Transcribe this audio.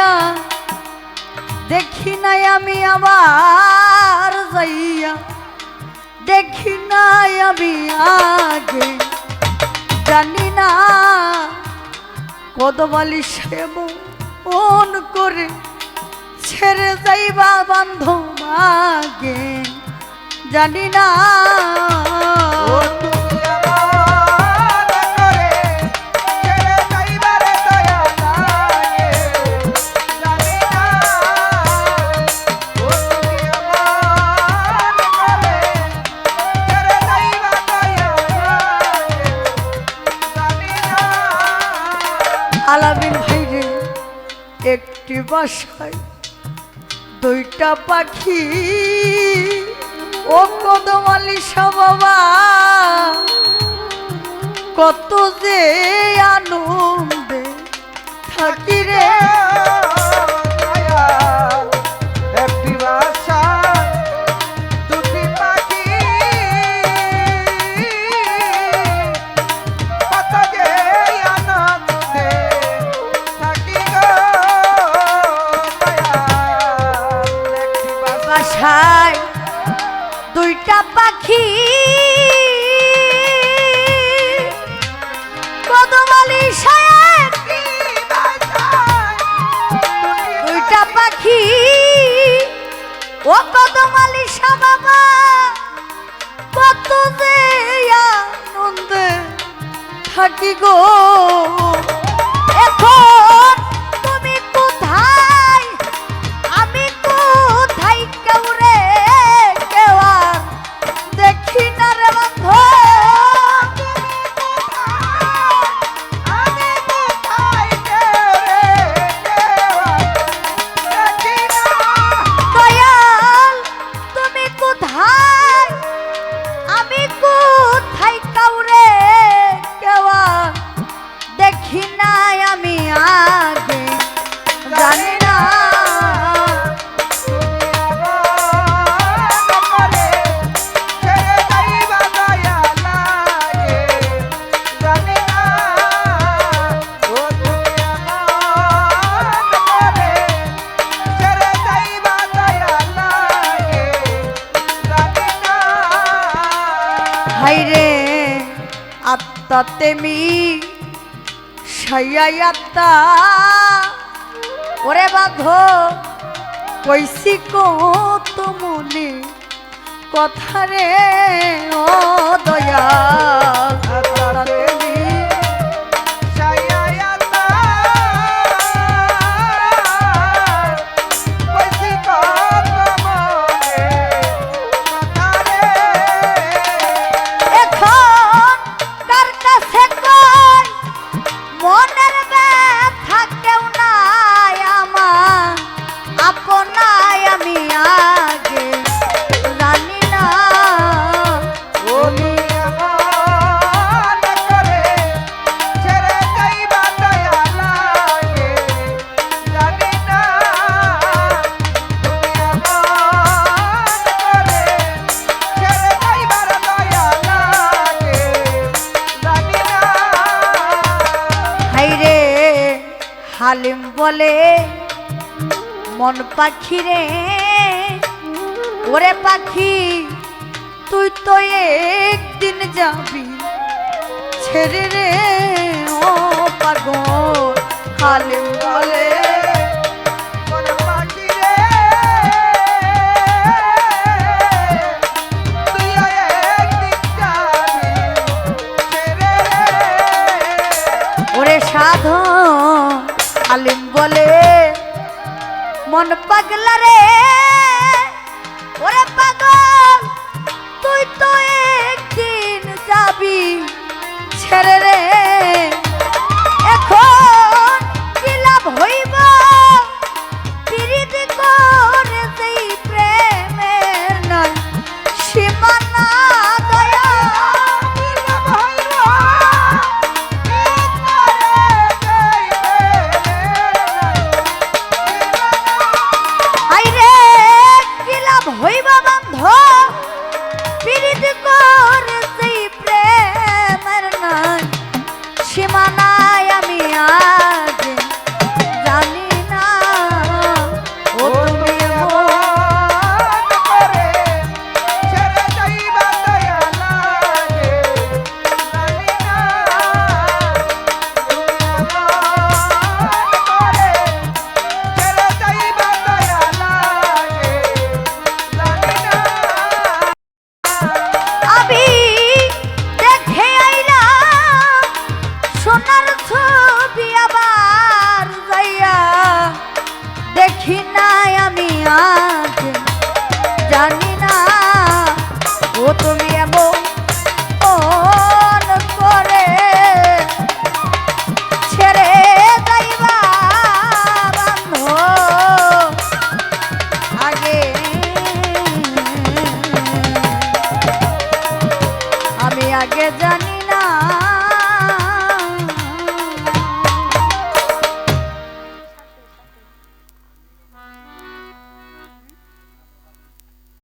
যাইয়া দেখি নাই আমি আবার যাইয়া দেখি নাই আমি আগে জানি না কদমালি সেব মন করে ছেড়ে যাইবা বান্ধব আগে জানি না আলামিন ভাইরে একটি বাসায় দুইটা পাখি ও কদমালি বাবা কত যে আনন্দে থাকি রে একটি বাসায় দুটি পাখি কত যে আনন্দে থাকি গো একটি বাসায় দুইটা পাখি কদমালি দুইটা পাখি ও কদমালি বাবা কত যে আনন্দে থাকি গো এখন তুমি কোথায় আমি কোথায় কেউ রে কেউ আর দেখি না রে বন্ধু দয়াল তুমি কোথায় আমি কোথায় কাউরে কেউ আর দেখি নাই আমি আগে জানি না হাইরে আত্মা তেমি সাইয়াই আত্মা ওরে বাঘ কইসি কত মনে কথা রে ও দয়া তেমি মনের ব্যথা কেউ নাই আমার আপনাই আমি আগে জানি না হাইরে হালিম বলে মন পাখি রে ওরে পাখি তুই তো একদিন যাবি ছেড়ে রে ও পাগল হালিম বলে ওরে সাধন হালিম বলে মন পাগলা রে ওরে পাগল তুই তো একদিন যাবি ছেড়ে রে এখন কি লাভ হইব পিরিত করে যেই প্রেমের নাই সীমানা দয়া পিরিত করে সেই প্রেমের নাই আগে জানি